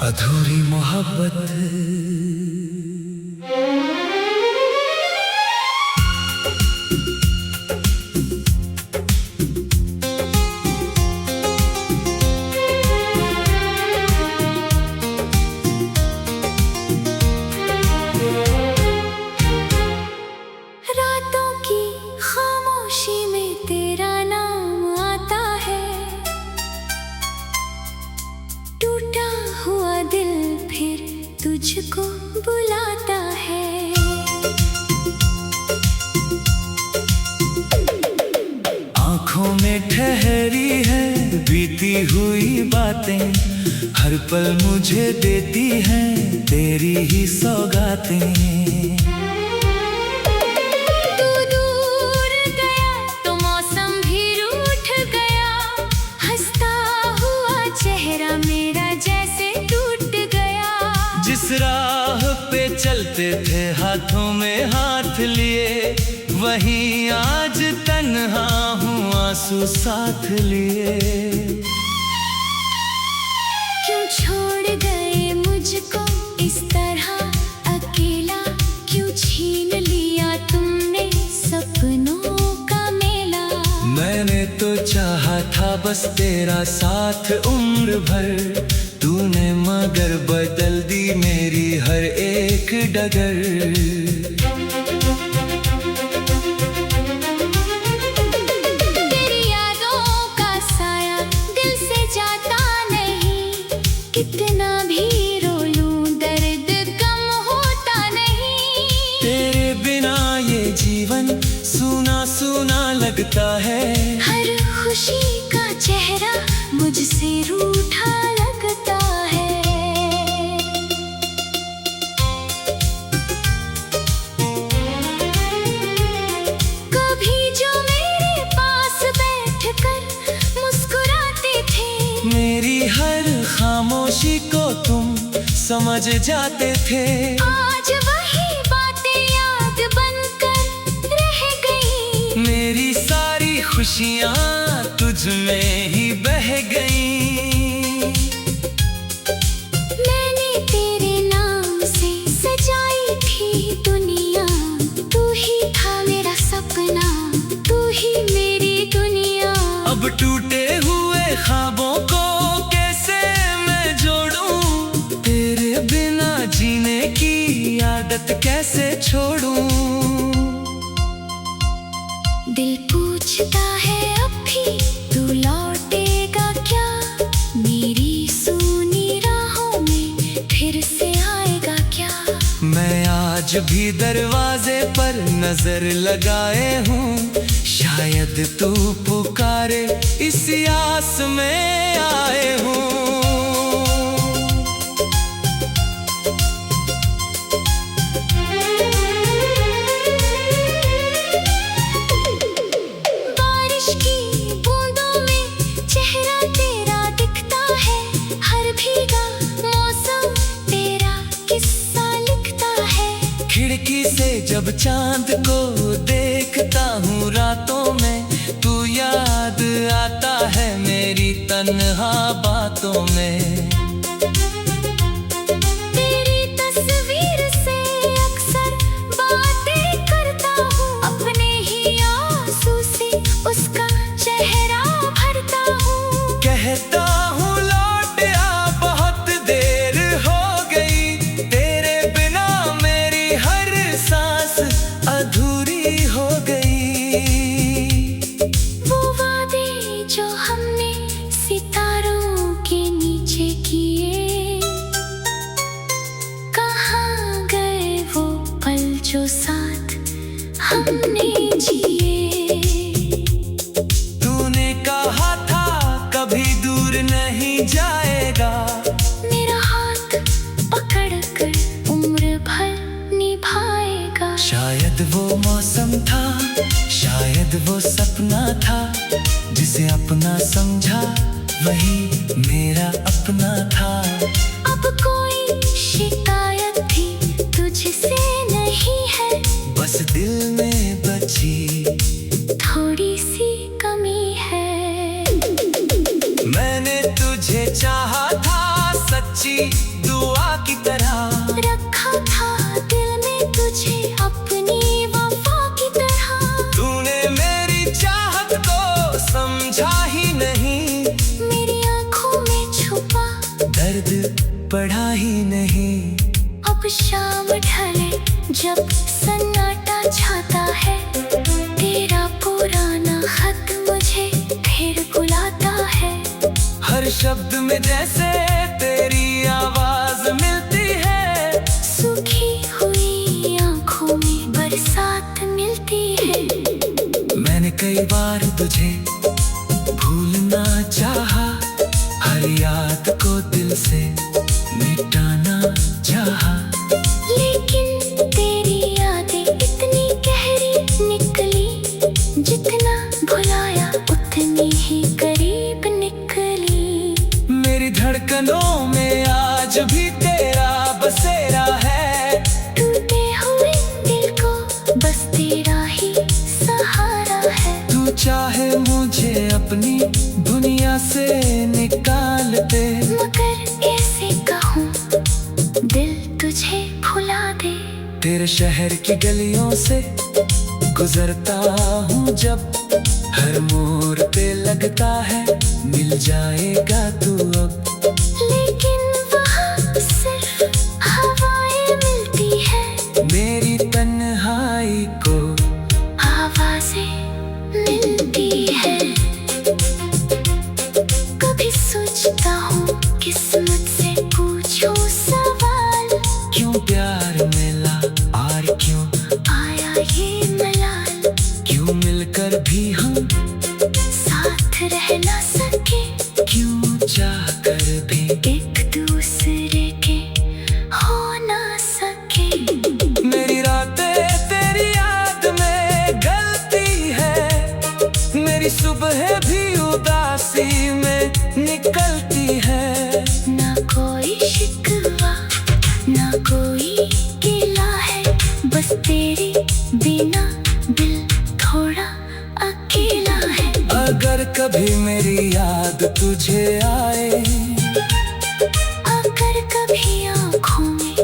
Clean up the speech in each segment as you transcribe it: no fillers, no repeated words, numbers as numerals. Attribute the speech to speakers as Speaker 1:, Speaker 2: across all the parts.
Speaker 1: अधूरी मोहब्बत।
Speaker 2: रातों की खामोशी में तेरा नाम आता है, टूटा हुआ दिल फिर तुझको बुलाता है।
Speaker 1: आँखों में ठहरी है बीती हुई बातें, हर पल मुझे देती हैं तेरी ही सौगातें।
Speaker 2: तू दूर गया तो मौसम भी रूठ गया, हंसता हुआ चेहरा मेरा जैसे टूट गया।
Speaker 1: जिस राह पे चलते थे हाथों में हाथ लिए, वहीं आज तन्हा हूँ आंसू साथ लिए।
Speaker 2: क्यों छोड़ गए मुझको इस तरह अकेला, क्यों छीन लिया तुमने सपनों का मेला।
Speaker 1: मैंने तो चाहा था बस तेरा साथ उम्र भर, तूने मगर बदल दी मेरी हर एक डगर।
Speaker 2: तेरी यादों का साया दिल से जाता नहीं, कितना भी रो लूं दर्द कम होता नहीं।
Speaker 1: तेरे बिना ये जीवन सूना सूना लगता है,
Speaker 2: हर खुशी का चेहरा मुझसे रूठा लगता है। कभी जो मेरे पास बैठकर मुस्कुराते थे,
Speaker 1: मेरी हर खामोशी को तुम समझ जाते थे।
Speaker 2: आज वही बातें याद बनकर रह गई।
Speaker 1: मेरी सारी खुशियाँ तुझ में ही बह गईं।
Speaker 2: मैंने तेरे नाम से सजाई थी दुनिया, तू ही था मेरा सपना, तू ही मेरी दुनिया।
Speaker 1: अब टूटे हुए ख्वाबों को कैसे मैं जोड़ूं, तेरे बिना जीने की आदत कैसे छोड़ूं।
Speaker 2: दिल पूछता है अब भी तू लौटेगा क्या, मेरी सूनी राहों में फिर से आएगा क्या।
Speaker 1: मैं आज भी दरवाजे पर नजर लगाए हूँ, शायद तू पुकारे इस आस में आए हूँ।
Speaker 2: बारिश की बूंदों में चेहरा तेरा दिखता है, हर भीगा मौसम तेरा किस्सा लिखता है।
Speaker 1: खिड़की से जब चांद को देखता हूँ रातों में, तू याद आता है मेरी तन्हा बातों में।
Speaker 2: तेरी तस्वीर से अक्सर बातें करता हूँ, अपने ही आंसू से उसका चेहरा भरता हूँ।
Speaker 1: कहता हूँ लौट आ बहुत देर हो गई, तेरे बिना मेरी हर सांस अधूरी हो गई।
Speaker 2: वो वादे जो हमने सितारों के नीचे किए, कहाँ गए वो पल जो साथ हमने जिए।
Speaker 1: तूने कहा था कभी दूर नहीं जाएगा,
Speaker 2: मेरा हाथ पकड़कर उम्र भर निभाएगा।
Speaker 1: शायद वो मौसम था, शायद वो सपना था, जिसे अपना समझा वही मेरा अपना था।
Speaker 2: अब कोई शिकायत भी तुझसे नहीं है,
Speaker 1: बस दिल में बची
Speaker 2: थोड़ी सी कमी है।
Speaker 1: मैंने तुझे चाहा था सच्ची
Speaker 2: है। तेरा पुराना खत मुझे फिर बुलाता है।
Speaker 1: हर शब्द में जैसे तेरी आवाज मिलती है।
Speaker 2: सूखी हुई आंखों में बरसात मिलती है।
Speaker 1: मैंने कई बार तुझे भूलना चाहा, हर याद को दिल से मिटाना चाहा।
Speaker 2: लेकिन तेरी यादें इतनी गहरी निकली, जितना भुलाया उतनी ही करीब निकली।
Speaker 1: मेरी धड़कनों में आज भी तेरा बसेरा है।
Speaker 2: टूटे हुए दिल को बस तेरा ही सहारा है।
Speaker 1: तू चाहे मुझे अपनी दुनिया से निकाल दे,
Speaker 2: मगर ऐसे कहूँ दिल तुझे भुला दे।
Speaker 1: तेरे शहर की गलियों से गुजरता हूँ जब, हर मोड़ पे लगता है मिल जाएगा तू अब।
Speaker 2: लेकिन वहाँ सिर्फ हवाएं मिलती है।
Speaker 1: मेरी तन्हाई को
Speaker 2: आवाजें मिलती है। कभी सोचता हूँ किस्मत से पूछूं सवाल,
Speaker 1: क्यों प्यार मिला और क्यों
Speaker 2: आया ये मलाल।
Speaker 1: क्यों मिलकर भी हम
Speaker 2: साथ रह ना सके,
Speaker 1: क्यों चाह कर भी
Speaker 2: एक दूसरे के हो ना सके।
Speaker 1: मेरी रातें तेरी याद में गलती है। मेरी सुबह भी उदासी में निकलती है।
Speaker 2: ना कोई शिकवा ना कोई गिला है, बस तेरी बिना दिल थोड़ा अकेला है।
Speaker 1: अगर कभी मेरी याद तुझे आए,
Speaker 2: अगर कभी आँखों में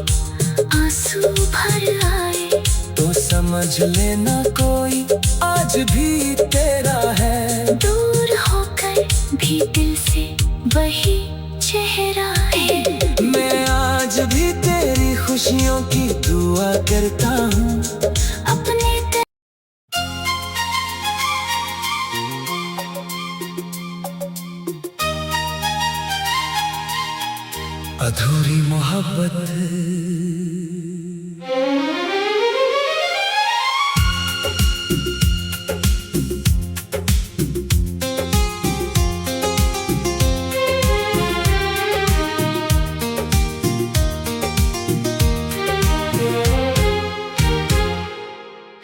Speaker 2: आंसू भर आए,
Speaker 1: तो समझ लेना कोई आज भी तेरा है।
Speaker 2: दूर होकर भी दिल से वही चेहरा है।
Speaker 1: मैं आज भी तेरी खुशियों की दुआ करता हूँ।
Speaker 2: अपने
Speaker 1: अधूरी मोहब्बत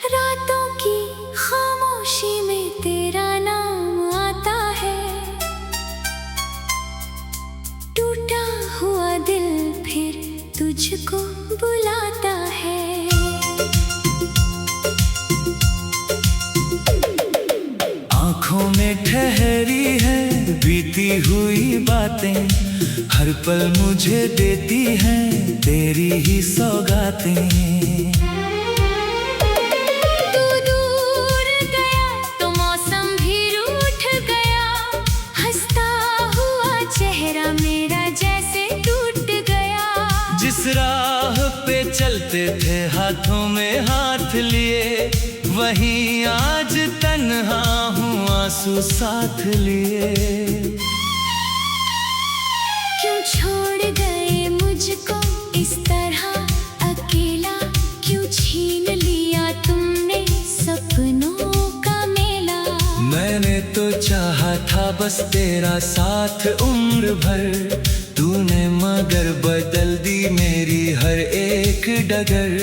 Speaker 2: रातों की खामोशी में तेरा नाम आता है। टूटा हुआ दिल फिर तुझको बुलाता है।
Speaker 1: आँखों में ठहरी है बीती हुई बातें, हर पल मुझे देती हैं तेरी ही सौगातें।
Speaker 2: तू दूर गया तो मौसम भी रूठ गया, हंसता हुआ चेहरा मेरा जैसे टूट गया।
Speaker 1: जिस राह पे चलते थे हाथों में हाथ लिए, वहीं आज तन्हा हूँ आंसू साथ लिए।
Speaker 2: क्यों छोड़ गए मुझको इस तरह अकेला, क्यों छीन लिया तुमने सपनों का मेला।
Speaker 1: मैंने तो चाहा था बस तेरा साथ उम्र भर, तूने मगर बदल दी मेरी हर एक डगर।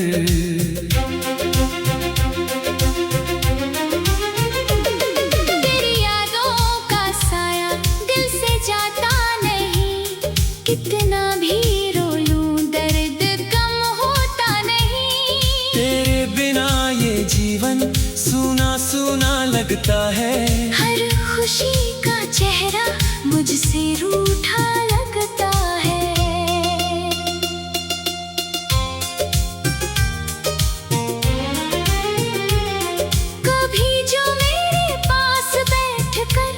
Speaker 2: कितना भी रो लूं दर्द कम होता नहीं।
Speaker 1: तेरे बिना ये जीवन सूना सूना लगता है।
Speaker 2: हर खुशी का चेहरा मुझसे रूठा लगता है। कभी जो मेरे पास बैठकर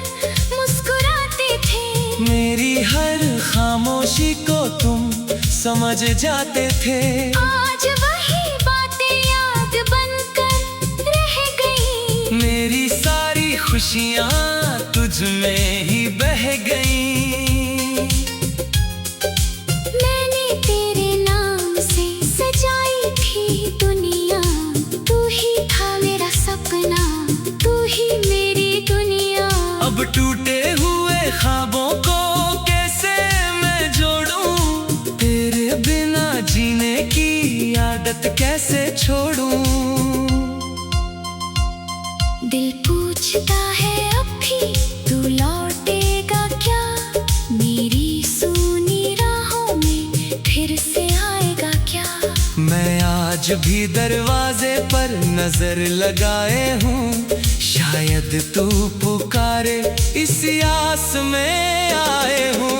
Speaker 2: मुस्कुराते थे,
Speaker 1: मेरी हर खामोशी को तुम समझ जाते थे।
Speaker 2: आज वही बातें याद बनकर रह
Speaker 1: मेरी सारी खुशियाँ तुझ में ही बह गईं।
Speaker 2: मैंने तेरे नाम से सजाई थी दुनिया, तू ही था मेरा सपना, तू ही मेरी दुनिया।
Speaker 1: अब टूटे हुए ख्वाबों को कैसे मैं जोड़ूं, तेरे बिना जीने की आदत कैसे छोड़ूं।
Speaker 2: दिल पूछता है अब भी तू लौटेगा क्या, मेरी सूनी राहों में फिर से आएगा क्या।
Speaker 1: मैं आज भी दरवाजे पर नजर लगाए हूँ, शायद तू पुकारे इसी आस में आए हूँ।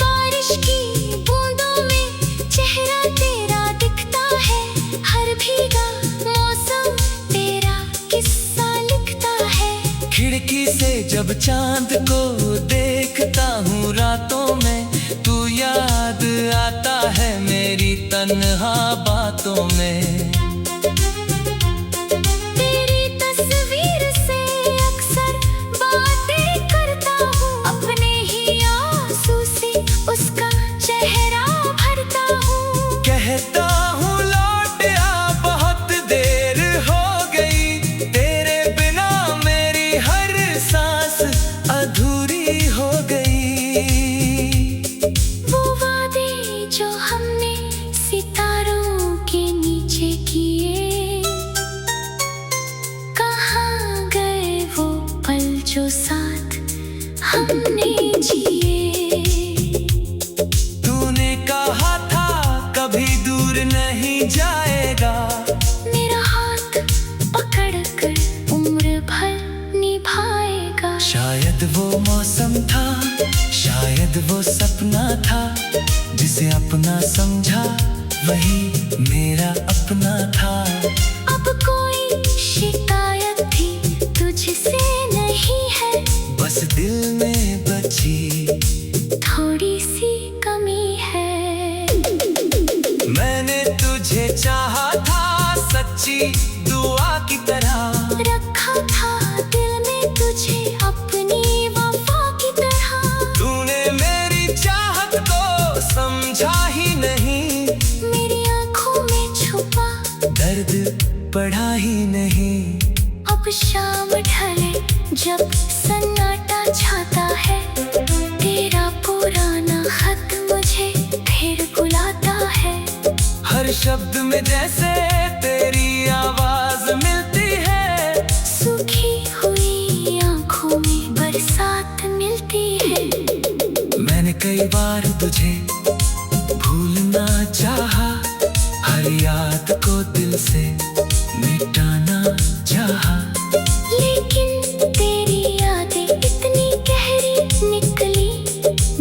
Speaker 2: बारिश की बूंदों में चेहरा तेरा दिखता है, हर भीगा मौसम तेरा किस्सा लिखता है।
Speaker 1: खिड़की से जब चांद को देखता हूँ रातों में, तू याद आता है मेरी तन्हा बातों में।
Speaker 2: तेरी तस्वीर से अक्सर बातें करता हूँ, अपने ही आंसू से उसका चेहरा भरता हूँ।
Speaker 1: कहता हूँ लौट आ, बहुत देर हो गई, तेरे बिना मेरी हर सांस अधूरी हो गई।
Speaker 2: वो वादे जो हमने सितारों के नीचे किए, कहाँ गए वो पल जो साथ हमने जिए।
Speaker 1: तूने कहा था कभी दूर नहीं जाएगा,
Speaker 2: मेरा हाथ पकड़कर उम्र भर निभाएगा।
Speaker 1: शायद वो मौसम था, शायद वो सपना था, जिसे अपना समझा वही मेरा अपना था।
Speaker 2: अब कोई शिकायत भी तुझसे नहीं है,
Speaker 1: बस दिल में बची
Speaker 2: थोड़ी सी कमी है।
Speaker 1: मैंने तुझे चाहा था सच्ची दुआ की तरह,
Speaker 2: रखा था दिल में तुझे अपनी वफा की तरह।
Speaker 1: तूने मेरी चाहत को समझा ही नहीं,
Speaker 2: मेरी आंखों में छुपा
Speaker 1: दर्द पढ़ा ही नहीं।
Speaker 2: अब शाम ढले जब सन्नाटा छाता है, तेरा पुराना खत मुझे फिर बुलाता है।
Speaker 1: हर शब्द में जैसे तेरी आवाज मिलती है,
Speaker 2: सूखी हुई आंखों में बरसात मिलती है।
Speaker 1: मैंने कई बार तुझे भूलना चाहा, हर याद को दिल से मिटाना चाहा,
Speaker 2: लेकिन तेरी यादें इतनी गहरी निकली,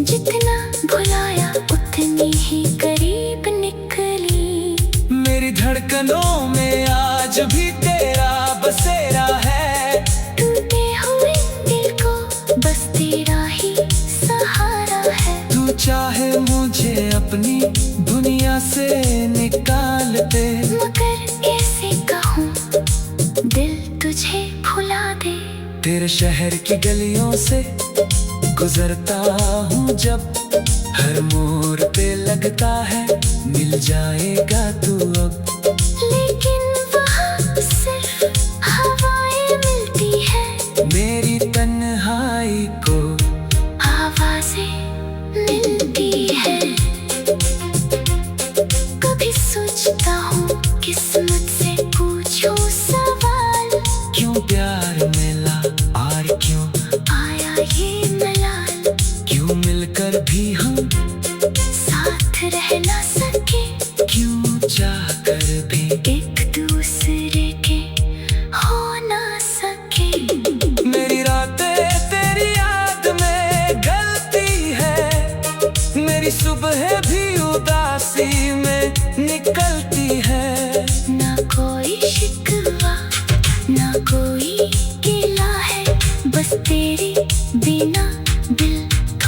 Speaker 2: जितना भुलाया उतनी ही करीब निकली।
Speaker 1: मेरी धड़कनों में आज भी तेरा बसेरा है,
Speaker 2: टूटे हुए दिल को बस तेरा ही सहारा है।
Speaker 1: तू चाहे मुझे अपनी दुनिया से निकाल दे,
Speaker 2: मगर कैसे कहूँ दिल तुझे भुला दे।
Speaker 1: तेरे शहर की गलियों से गुजरता हूँ जब, हर मोड़ पे लगता है मिल जाएगा तू अब।
Speaker 2: लेकिन वहाँ सिर्फ हवाएं मिलती है,
Speaker 1: मेरी तन्हाई को
Speaker 2: आवाजें मिलती है। कभी सोचता हूँ किस्मत से पूछूं सवाल,
Speaker 1: क्यों प्यार मिला और क्यों
Speaker 2: आया ये मलाल।
Speaker 1: क्यों मिलकर भी हम
Speaker 2: साथ रह ना सके,
Speaker 1: क्यों चाह कर भी
Speaker 2: एक दूसरे के हो ना सके।
Speaker 1: मेरी रातें तेरी याद में गलती है,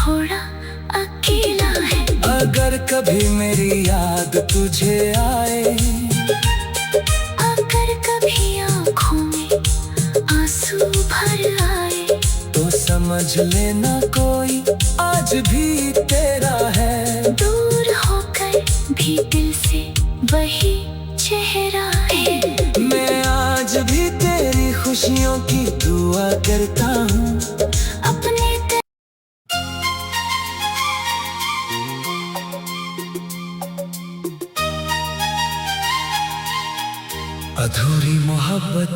Speaker 2: थोड़ा अकेला है।
Speaker 1: अगर कभी मेरी याद तुझे आए,
Speaker 2: अगर कभी आँखों में आंसू भर आए,
Speaker 1: तो समझ लेना कोई आज भी तेरा है।
Speaker 2: दूर होकर भी दिल से वही चेहरा है।
Speaker 1: मैं आज भी तेरी खुशियों की दुआ करता हूँ।
Speaker 2: अपने
Speaker 1: अधूरी मोहब्बत।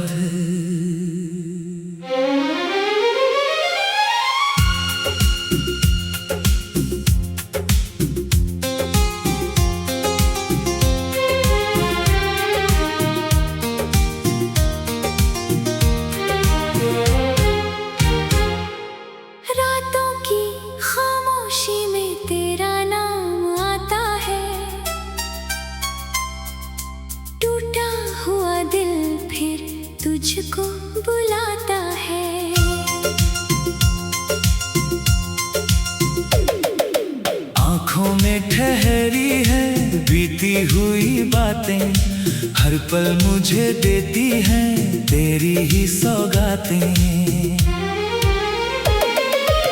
Speaker 2: रातों की खामोशी में तेरा नाम आता है। टूटा हुआ दिल फिर तुझको बुलाता है।
Speaker 1: आँखों में ठहरी है बीती हुई बातें, हर पल मुझे देती हैं तेरी ही सौगातें।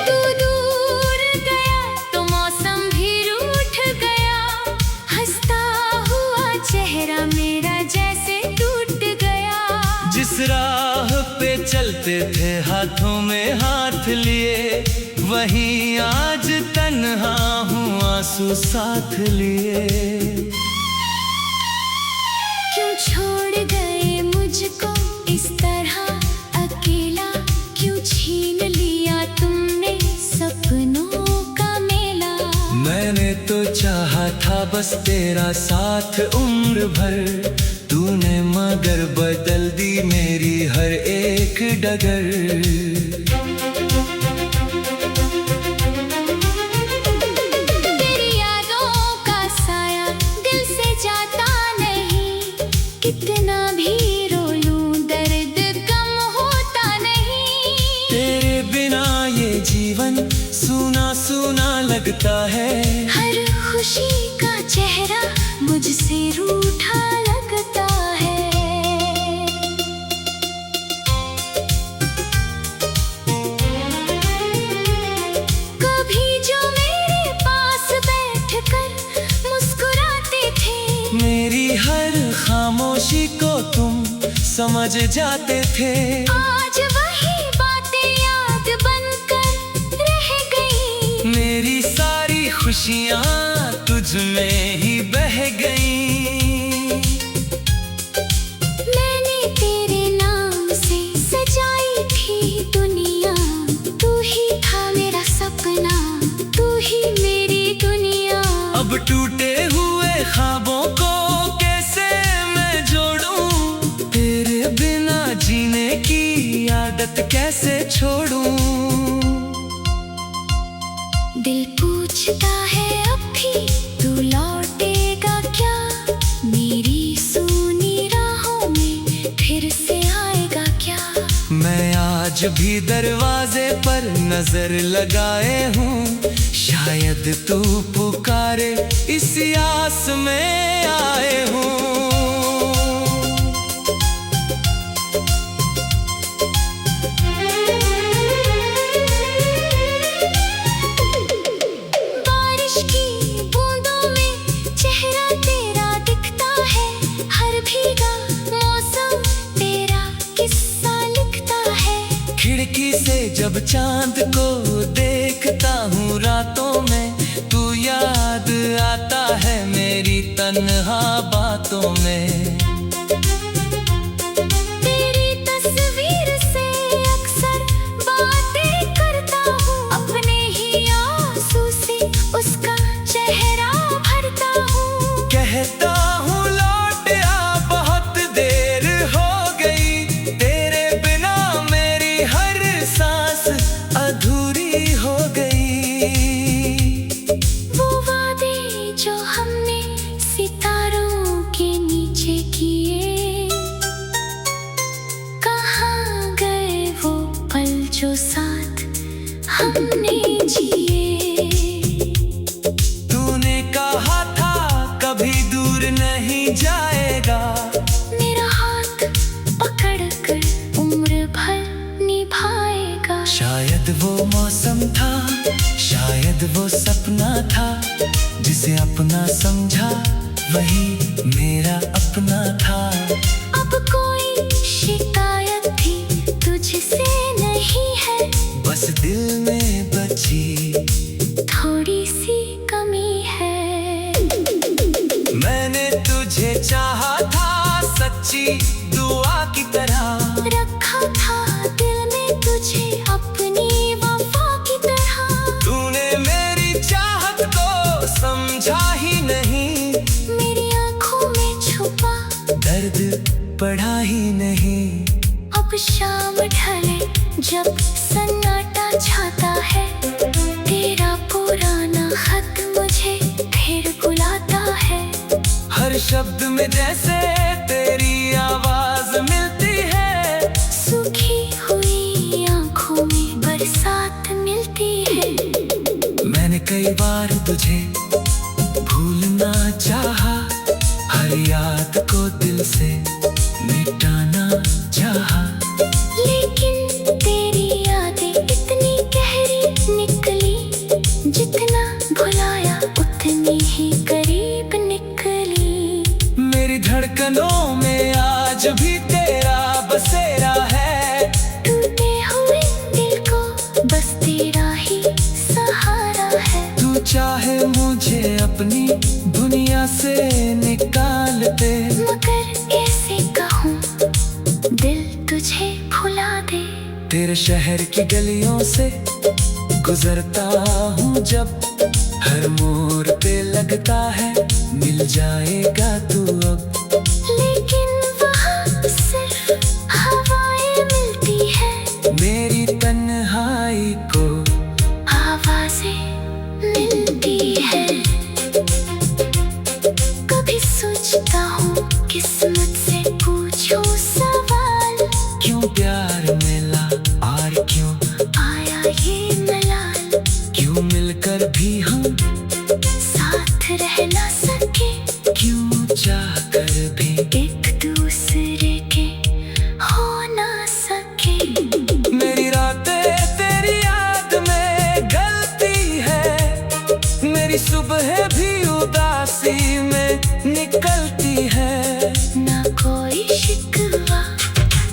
Speaker 2: तू दूर गया तो मौसम भी रूठ गया, हंसता हुआ चेहरा मेरा जैसे टूट गया।
Speaker 1: जिस राह पे चलते थे हाथों में हाथ लिए, वहीं आज तन्हा हूँ आंसू साथ लिए।
Speaker 2: क्यों छोड़ गए मुझको इस तरह अकेला, क्यों छीन लिया तुमने सपनों का मेला।
Speaker 1: मैंने तो चाहा था बस तेरा साथ उम्र भर, तूने मगर बदल दी मेरी हर एक डगर।
Speaker 2: तेरी यादों का साया दिल से जाता नहीं, कितना भी रो लूं दर्द कम होता नहीं।
Speaker 1: तेरे बिना ये जीवन सूना सूना लगता है।
Speaker 2: हर खुशी का चेहरा मुझसे रूठा लगता है। कभी जो मेरे पास बैठकर मुस्कुराते थे,
Speaker 1: मेरी हर खामोशी को तुम समझ जाते थे।
Speaker 2: आज वही बातें याद बनकर रह गई।
Speaker 1: मेरी सारी खुशियाँ तुझ में ही बह गईं।
Speaker 2: मैंने तेरे नाम से सजाई थी दुनिया, तू ही था मेरा सपना, तू ही मेरी दुनिया।
Speaker 1: अब टूटे हुए ख्वाबों को कैसे मैं जोड़ूं, तेरे बिना जीने की आदत कैसे छोड़ूं।
Speaker 2: दिल पूछता है अब भी तू लौटेगा क्या, मेरी सूनी राहों में फिर से आएगा क्या।
Speaker 1: मैं आज भी दरवाजे पर नजर लगाए हूँ, शायद तू पुकारे इस आस में आए हूँ।
Speaker 2: बारिश की बूंदों में चेहरा तेरा दिखता है, हर भीगा मौसम तेरा किस्सा लिखता है।
Speaker 1: खिड़की से जब चांद को देखता हूँ रातों में, तू याद आता है मेरी तन्हा बातों में।
Speaker 2: तेरी तस्वीर से अक्सर बातें करता हूँ, अपने ही आंसू से उसका चेहरा भरता हूँ।
Speaker 1: कहता हूँ लौट आ बहुत देर हो गई, तेरे बिना मेरी हर सांस अधूरी वो सपना था जिसे अपना समझा, वही मेरा अपना था।
Speaker 2: अब कोई शिकायत भी तुझसे नहीं है,
Speaker 1: बस दिल में बची
Speaker 2: थोड़ी सी कमी है।
Speaker 1: मैंने तुझे चाहा था सच्ची दुआ की तरह,
Speaker 2: रखा था दिल में तुझे अपनी वफा की तरह।
Speaker 1: तूने मेरी चाहत को समझा ही नहीं,
Speaker 2: मेरी आंखों में छुपा
Speaker 1: दर्द पढ़ा ही नहीं।
Speaker 2: अब शाम ढले जब सन्नाटा छाता है, तेरा पुराना खत मुझे फिर बुलाता है।
Speaker 1: हर शब्द में जैसे तेरी आवाज मिलती है,
Speaker 2: सूखी हुई आंखों में बरसात मिलती है।
Speaker 1: मैंने कई बार तुझे भूलना चाहा, हर याद को दिल से मिटाना चाहा,
Speaker 2: लेकिन तेरी यादें इतनी गहरी निकली, जितना भुलाया उतनी ही करीब निकली।
Speaker 1: मेरी धड़कनों में आज भी तेरा बसेरा है,
Speaker 2: टूटे हुए दिल को बस तेरा ही सहारा है।
Speaker 1: तू चाहे मुझे अपनी दुनिया से निकाल दे,
Speaker 2: मगर ऐसे कहूँ दिल तुझे भुला दे।
Speaker 1: तेरे शहर की गलियों से गुजरता हूँ जब, हर मोड़ पे लगता है मिल जाएगा तू अब।
Speaker 2: लेकिन वहाँ सिर्फ हवाएं मिलती है,
Speaker 1: मेरी तन्हाई को
Speaker 2: आवाजें मिलती है। कभी सोचता हूँ किस्मत से पूछूं सवाल,
Speaker 1: क्यों प्यार मिला और क्यों
Speaker 2: आया ये मलाल।
Speaker 1: क्यों मिलकर भी हम
Speaker 2: साथ रह ना सके,
Speaker 1: क्यों चाह कर भी
Speaker 2: एक दूसरे के हो ना सके।
Speaker 1: मेरी रातें तेरी याद में गलती है, मेरी सुबह भी उदासी में निकलती है।
Speaker 2: ना कोई शिकवा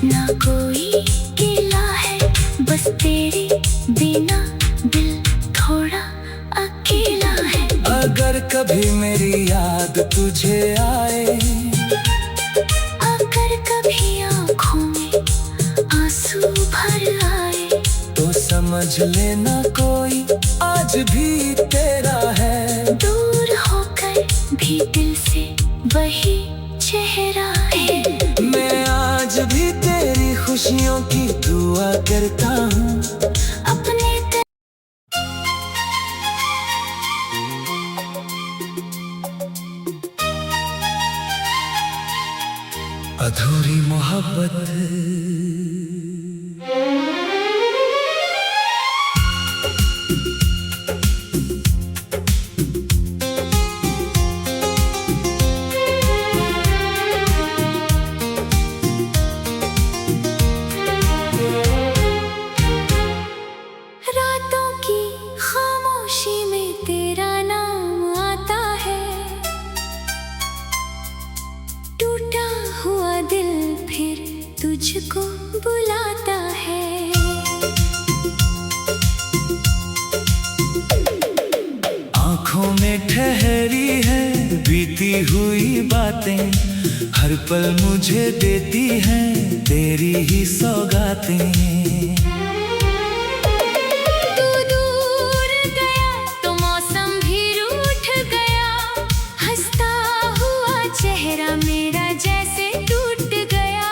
Speaker 2: ना कोई गिला है, बस तेरे बिना दिल थोड़ा अकेला है।
Speaker 1: अगर कभी मेरी याद तुझे आए,
Speaker 2: अगर कभी आँखों में आंसू भर आए,
Speaker 1: तो समझ लेना कोई आज भी तेरा है।
Speaker 2: दूर होकर भी दिल से वही चेहरा है।
Speaker 1: मैं आज भी तेरी खुशियों की दुआ करता हूँ,
Speaker 2: अपने
Speaker 1: अधूरी मोहब्बत।
Speaker 2: रातों की खामोशी में तेरा नाम आता है, टूटा हुआ दिल फिर तुझको बुलाता है।
Speaker 1: आँखों में ठहरी है बीती हुई बातें, हर पल मुझे देती हैं तेरी ही सौगातें।
Speaker 2: तू दूर गया तो मौसम भी रूठ गया, हंसता हुआ चेहरा मेरा जैसे टूट गया।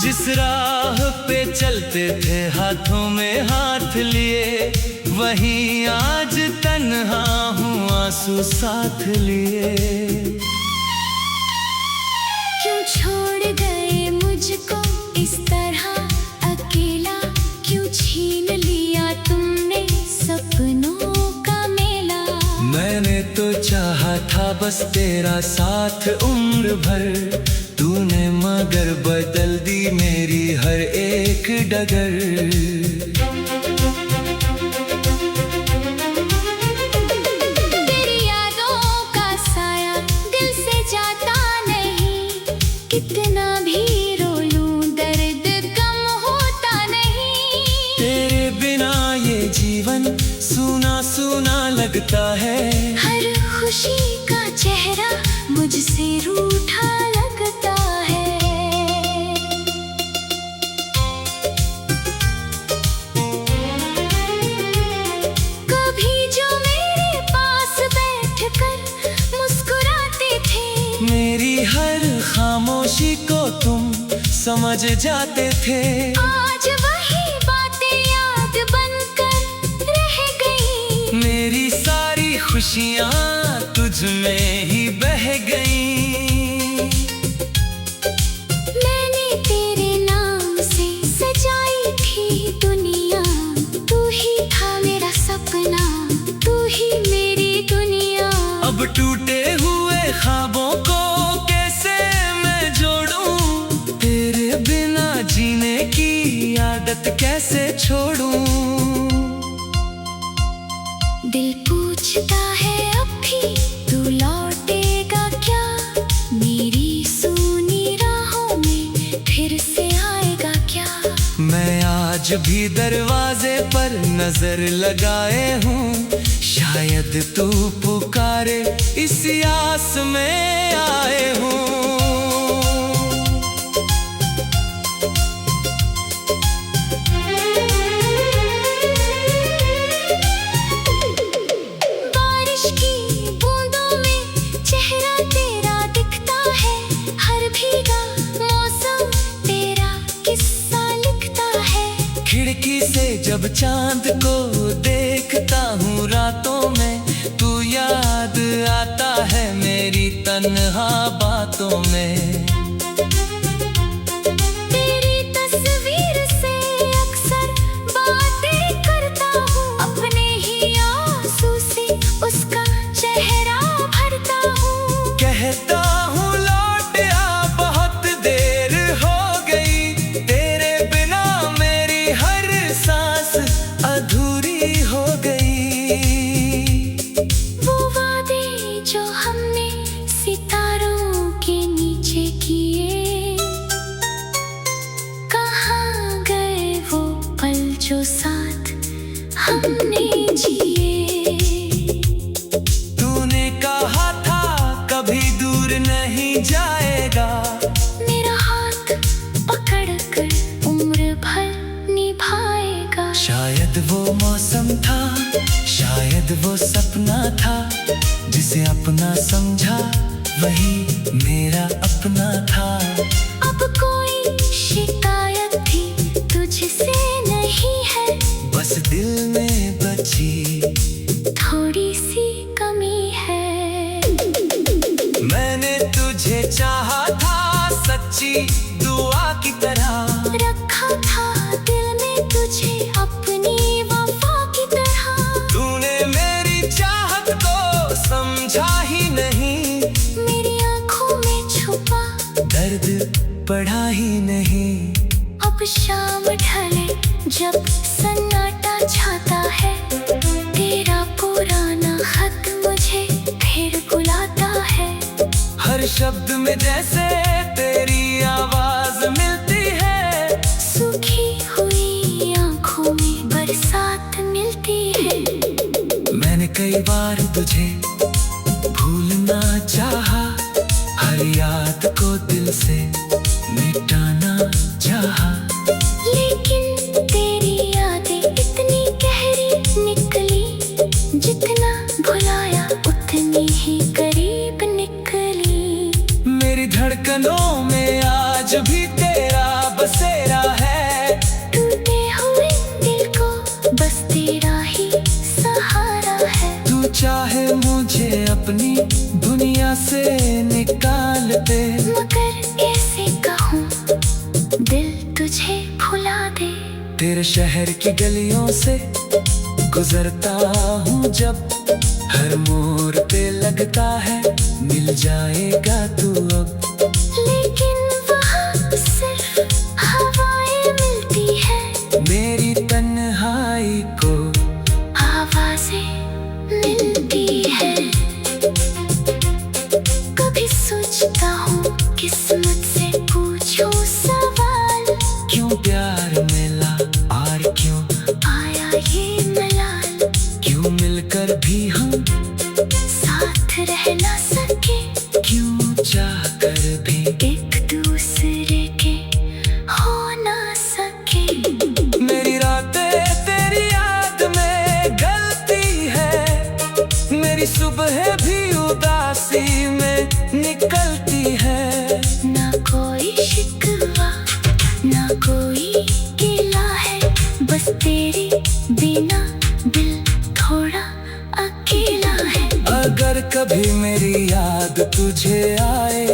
Speaker 1: जिस राह पे चलते थे हाथों में हाथ लिए, वहीं आज तन्हा हूँ आंसू साथ लिए।
Speaker 2: क्यों छोड़ गए मुझको इस तरह अकेला, क्यों छीन लिया तुमने सपनों का मेला।
Speaker 1: मैंने तो चाहा था बस तेरा साथ उम्र भर, तूने मगर बदल दी मेरी हर एक डगर। लगता है।
Speaker 2: हर खुशी का चेहरा मुझसे रूठा लगता है। कभी जो मेरे पास बैठकर मुस्कुराते थे,
Speaker 1: मेरी हर खामोशी को तुम समझ जाते थे।
Speaker 2: आज वही बातें याद बनकर रह गई।
Speaker 1: मेरी सारी खुशियाँ तुझ में ही बह गईं।
Speaker 2: मैंने तेरे नाम से सजाई थी दुनिया, तू ही था मेरा सपना, तू ही मेरी दुनिया।
Speaker 1: अब टूटे हुए ख्वाबों को कैसे मैं जोड़ूं, तेरे बिना जीने की आदत कैसे छोड़ूं।
Speaker 2: दिल पूछता है अब भी तू लौटेगा क्या, मेरी सूनी राहों में फिर से आएगा क्या।
Speaker 1: मैं आज भी दरवाजे पर नजर लगाए हूँ, शायद तू पुकारे इस आस में आए हूँ।
Speaker 2: बारिश की बूंदों में चेहरा तेरा दिखता है, हर भीगा मौसम तेरा किस्सा लिखता है।
Speaker 1: खिड़की से जब चांद को देखता हूँ रातों में, तू याद आता है मेरी तन्हा बातों में।
Speaker 2: तेरी तस्वीर से अक्सर बातें करता हूँ, अपने ही आंसू से उसका चेहरा भरता हूँ।
Speaker 1: कहता हूँ लौट आ, बहुत देर हो गई, तेरे बिना मेरी हर सांस अधूरी हो गई।
Speaker 2: वो वादे जो हमने सितारों के नीचे किए, कहाँ गए वो पल जो साथ हमने जिए।
Speaker 1: तूने कहा था कभी दूर नहीं जाएगा,
Speaker 2: मेरा हाथ पकड़कर उम्र भर निभाएगा।
Speaker 1: शायद वो मौसम था, शायद वो सपना था, जिसे अपना समझा वही मेरा अपना था।
Speaker 2: अब कोई शिकायत भी तुझसे नहीं है,
Speaker 1: बस दिल में बची
Speaker 2: थोड़ी सी कमी है।
Speaker 1: मैंने तुझे चाहा था सच्ची दुआ की तरह,
Speaker 2: रखा था दिल में तुझे अपनी वफा की तरह।
Speaker 1: तूने मेरी चाहत को समझा ही नहीं,
Speaker 2: मेरी आंखों में छुपा
Speaker 1: दर्द पढ़ा ही नहीं।
Speaker 2: अब शाम ढले जब सन्नाटा छाता है, तेरा पुराना खत मुझे फिर बुलाता है।
Speaker 1: हर शब्द में जैसे तेरी आवाज मिलती है,
Speaker 2: सूखी हुई आंखों में बरसात मिलती है।
Speaker 1: मैंने कई बार तुझे भूलना चाहा, हर याद को दिल से मिटाना चाहा,
Speaker 2: लेकिन तेरी यादें इतनी गहरी निकली, जितना भुलाया उतनी ही करीब निकली।
Speaker 1: मेरी धड़कनों में आज भी तेरा बसेरा है,
Speaker 2: टूटे हुए दिल को बस तेरा ही सहारा है।
Speaker 1: तू चाहे मुझे अपनी दुनिया से निकाल दे,
Speaker 2: मगर ऐसे कहूँ दिल तुझे भुला दे।
Speaker 1: तेरे शहर की गलियों से गुजरता हूँ जब, हर मोड़ पे लगता है मिल जाएगा तू अब।
Speaker 2: लेकिन वहाँ सिर्फ हवाएं मिलती है,
Speaker 1: मेरी तन्हाई को
Speaker 2: आवाजें मिलती है। कभी सोचता हूँ किस्मत से पूछूं सवाल,
Speaker 1: क्यों प्यार मिला और क्यों
Speaker 2: आया ये मलाल।
Speaker 1: क्यों मिलकर भी हम मेरी सुबह भी उदासी में निकलती है।
Speaker 2: ना कोई शिकवा ना कोई गिला है, बस तेरे बिना दिल थोड़ा अकेला है।
Speaker 1: अगर कभी मेरी याद तुझे आए,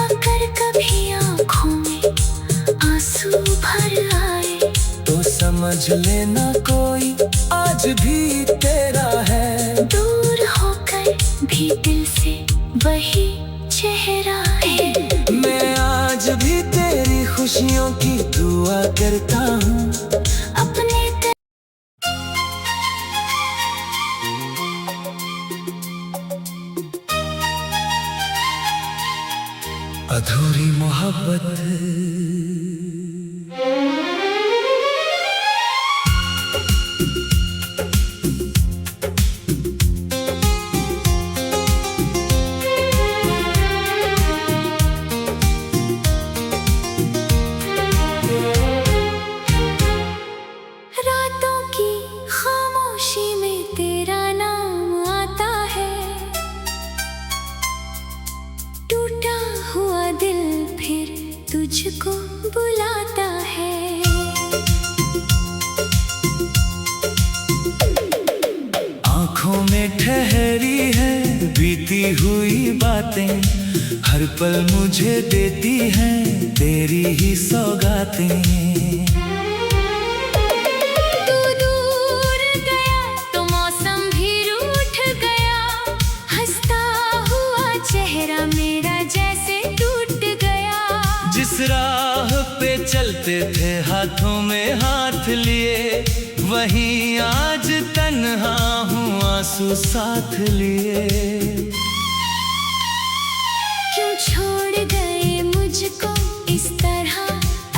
Speaker 2: अगर कभी आँखों में आंसू भर आए,
Speaker 1: तो समझ लेना कोई आज भी तेरा है।
Speaker 2: दूर होकर भी दिल से वही चेहरा है।
Speaker 1: मैं आज भी तेरी खुशियों की दुआ करता हूँ।
Speaker 2: अपने
Speaker 1: अधूरी मोहब्बत
Speaker 2: रातों की खामोशी में तेरा नाम आता है। टूटा हुआ दिल फिर तुझको बुलाता है।
Speaker 1: आँखों में ठहरी है बीती हुई बातें, हर पल मुझे देती हैं तेरी ही सौगातें।
Speaker 2: तू दूर गया तो मौसम भी रूठ गया, हंसता हुआ चेहरा मेरा जैसे टूट गया।
Speaker 1: जिस राह पे चलते थे हाथों में हाथ लिए, वहीं आज तन्हा हूँ आंसू साथ लिए।
Speaker 2: क्यों छोड़ गए मुझको इस तरह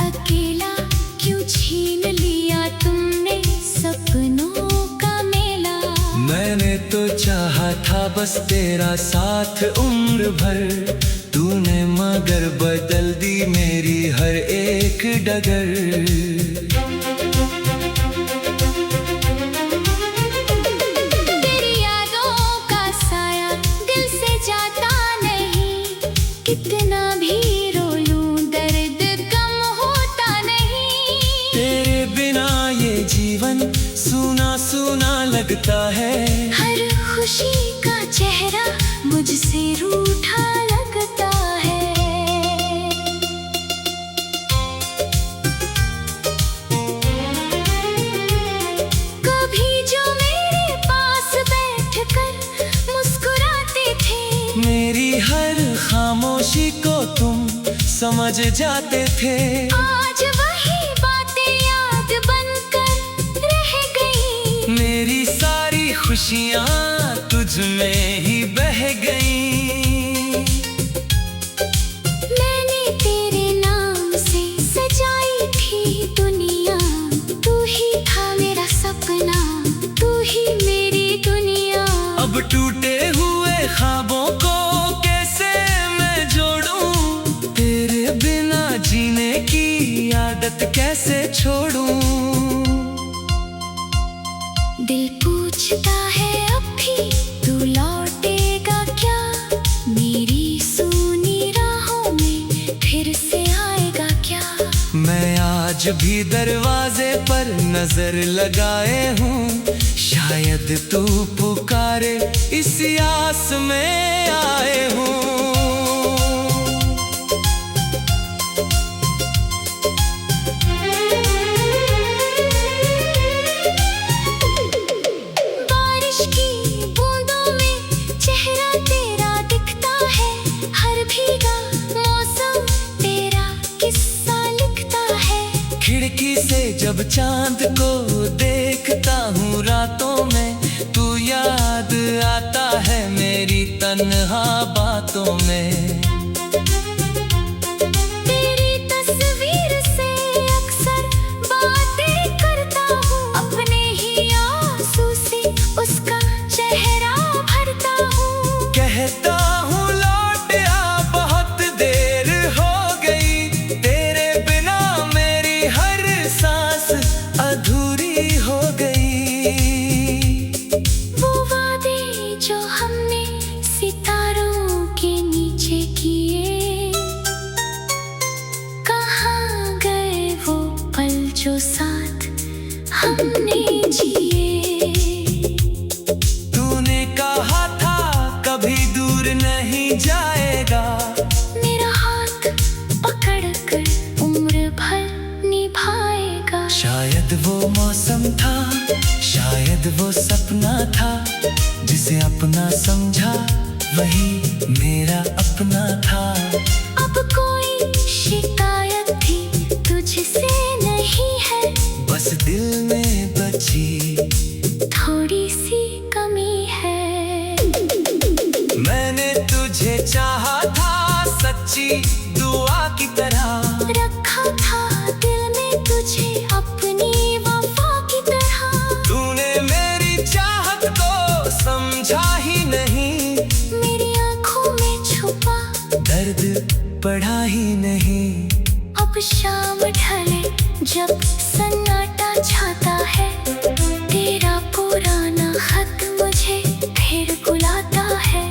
Speaker 2: अकेला, क्यों छीन लिया तुमने सपनों का मेला।
Speaker 1: मैंने तो चाहा था बस तेरा साथ उम्र भर, तूने मगर बदल दी मेरी हर एक डगर।
Speaker 2: तेरी यादों का साया दिल से जाता नहीं, कितना भी रो लूं दर्द कम होता नहीं।
Speaker 1: तेरे बिना ये जीवन सूना सूना लगता है।
Speaker 2: हर खुशी का चेहरा मुझसे रूठा लगता है। कभी जो मेरे पास बैठकर मुस्कुराते थे,
Speaker 1: मेरी हर खामोशी को तुम समझ जाते थे।
Speaker 2: आज वही बातें याद बनकर रह गई।
Speaker 1: मेरी सारी खुशियाँ तुझ में ही बह गईं।
Speaker 2: मैंने तेरे नाम से सजाई थी दुनिया, तू ही था मेरा सपना, तू ही मेरी दुनिया।
Speaker 1: अब टूटे हुए ख्वाबों को कैसे मैं जोड़ूं, तेरे बिना जीने की आदत कैसे छोड़ूं।
Speaker 2: दिल पूछता है अब भी तू लौटेगा क्या, मेरी सूनी राहों में फिर से आएगा क्या।
Speaker 1: मैं आज भी दरवाजे पर नजर लगाए हूँ, शायद तू पुकारे इस आस में आए हूँ।
Speaker 2: बारिश की बूंदों में चेहरा तेरा दिखता है, हर भीगा मौसम तेरा किस्सा लिखता है।
Speaker 1: खिड़की से जब चांद को देखता हूँ रातों में, तू याद आता है मेरी तन्हा बातों में।
Speaker 2: तेरी तस्वीर से अक्सर बातें करता हूँ, अपने ही आंसू से उसका चेहरा भरता हूँ।
Speaker 1: कहता हूँ लौट आ बहुत देर हो गई, तेरे बिना मेरी हर सांस अधूरी हो गई।
Speaker 2: वो
Speaker 1: जिसे अपना समझा वही मेरा अपना था।
Speaker 2: अब कोई शिकायत भी तुझसे नहीं है,
Speaker 1: बस दिल में बची
Speaker 2: थोड़ी सी कमी है।
Speaker 1: मैंने तुझे चाहा था सच्ची दुआ की तरह,
Speaker 2: रखा था दिल में तुझे अपनी वफा की तरह।
Speaker 1: तूने मेरी चाहत को समझा ही नहीं,
Speaker 2: मेरी आंखों में छुपा
Speaker 1: दर्द पढ़ा ही नहीं।
Speaker 2: अब शाम ढले जब सन्नाटा छाता है, तेरा पुराना खत मुझे फिर बुलाता है।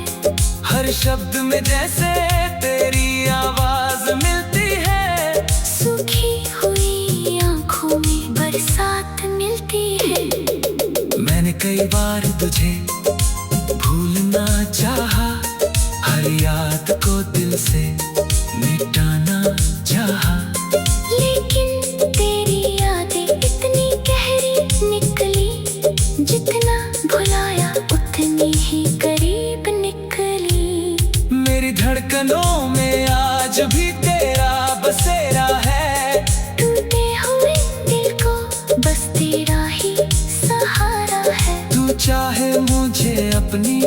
Speaker 1: हर शब्द में जैसे तेरी आवाज मिलती है,
Speaker 2: सूखी हुई आंखों में बरसात मिलती है।
Speaker 1: मैंने कई बार तुझे भूलना चाहा, हर याद को दिल से मिटाना चाहा,
Speaker 2: लेकिन तेरी यादें इतनी गहरी निकली, जितना भुलाया उतनी ही करीब निकली।
Speaker 1: मेरी धड़कनों में आज भी तेरा बसेरा है,
Speaker 2: टूटे हुए दिल को बस तेरा ही सहारा है।
Speaker 1: तू चाहे मुझे अपनी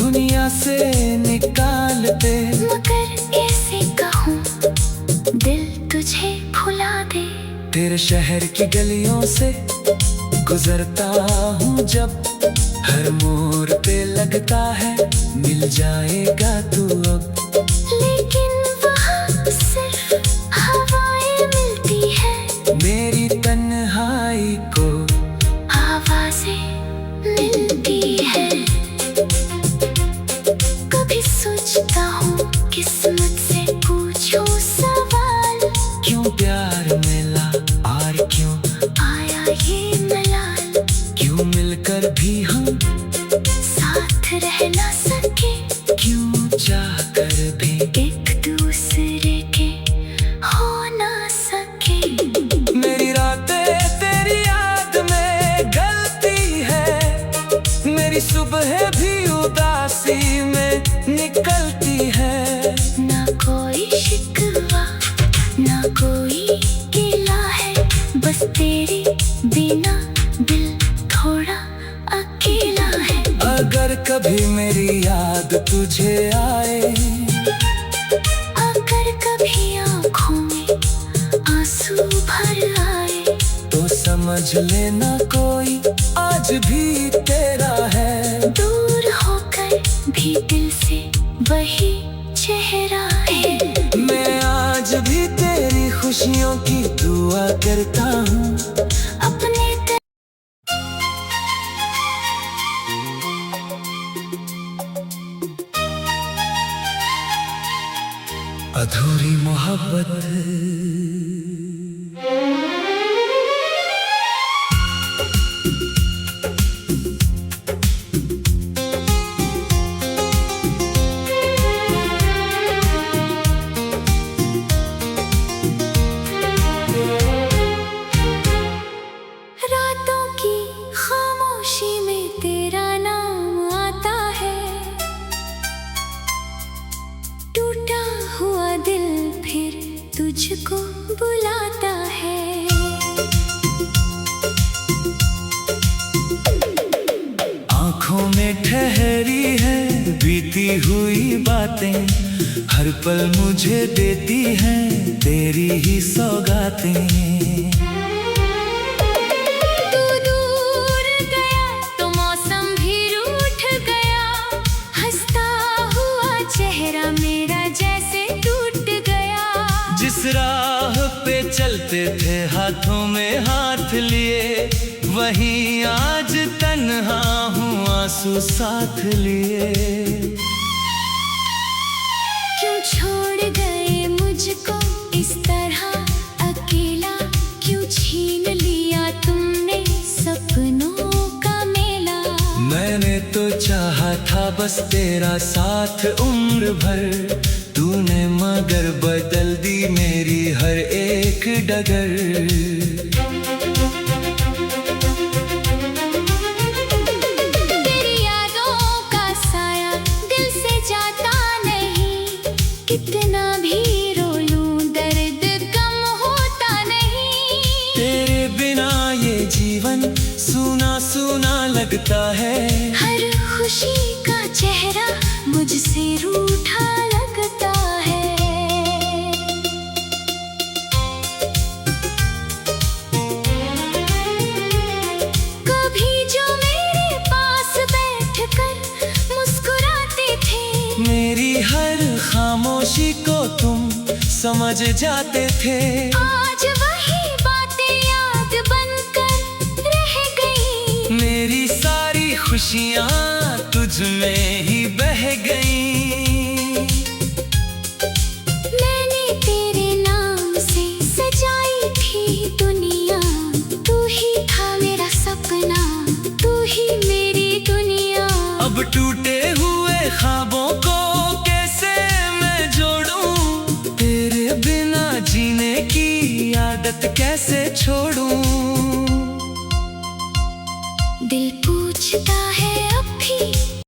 Speaker 1: दुनिया से निकाल दे,
Speaker 2: मगर ऐसे कहूँ दिल तुझे भुला दे।
Speaker 1: तेरे शहर की गलियों से गुजरता हूँ जब, हर मोड़ पे लगता है मिल जाएगा तू अब।
Speaker 2: लेकिन वहाँ सिर्फ हवाएं मिलती है,
Speaker 1: मेरी तन्हाई को
Speaker 2: आवाजें मिलती है। कभी सोचता हूँ किस्मत से पूछूं सवाल,
Speaker 1: क्यों प्यार मिला और क्यों
Speaker 2: आया ये मलाल।
Speaker 1: क्यों मिलकर भी हम
Speaker 2: साथ रह ना सके,
Speaker 1: क्यों चाह कर भी
Speaker 2: एक दूसरे के हो ना सके।
Speaker 1: मेरी रातें तेरी याद में गलती है, मेरी सुबह भी उदासी में निकलती है।
Speaker 2: ना कोई शिकवा ना कोई गिला है, बस तेरे बिना दिल थोड़ा अकेला है।
Speaker 1: अगर कभी मेरी याद तुझे आए,
Speaker 2: अगर कभी आँखों में आंसू भर आए,
Speaker 1: तो समझ लेना कोई आज भी तेरा है।
Speaker 2: दूर होकर भी दिल से वही चेहरा है।
Speaker 1: मैं आज भी तेरी खुशियों की दुआ करता हूँ,
Speaker 2: अपने
Speaker 1: अधूरी मोहब्बत।
Speaker 2: रातों की खामोशी में तेरा नाम आता है, टूटा हुआ दिल फिर तुझको बुलाता है।
Speaker 1: आँखों में ठहरी है बीती हुई बातें, हर पल मुझे देती हैं तेरी ही सौगातें।
Speaker 2: तू दूर गया तो मौसम भी रूठ गया, हंसता हुआ चेहरा मेरा जैसे टूट गया।
Speaker 1: जिस राह पे चलते थे हाथों में हाथ लिए, वहीं आज तन्हा हूँ आंसू साथ लिए।
Speaker 2: क्यों छोड़ गए मुझको इस तरह अकेला, क्यों छीन लिया तुमने सपनों का मेला।
Speaker 1: मैंने तो चाहा था बस तेरा साथ उम्र भर, तूने मगर बदल दी मेरी हर एक डगर।
Speaker 2: तेरी यादों
Speaker 1: लगता है।
Speaker 2: हर खुशी का चेहरा मुझसे रूठा लगता है। कभी जो मेरे पास बैठकर मुस्कुराते थे,
Speaker 1: मेरी हर खामोशी को तुम समझ जाते थे।
Speaker 2: आज वही बातें याद बनकर रह गई।
Speaker 1: मेरी सारी खुशियाँ तुझ में ही बह गईं।
Speaker 2: मैंने तेरे नाम से सजाई थी दुनिया, तू ही था मेरा सपना, तू ही मेरी दुनिया।
Speaker 1: अब टूटे हुए ख्वाबों को कैसे मैं जोड़ूं, तेरे बिना जीने की आदत कैसे छोड़ूं।
Speaker 2: दिल पूछता है अब भी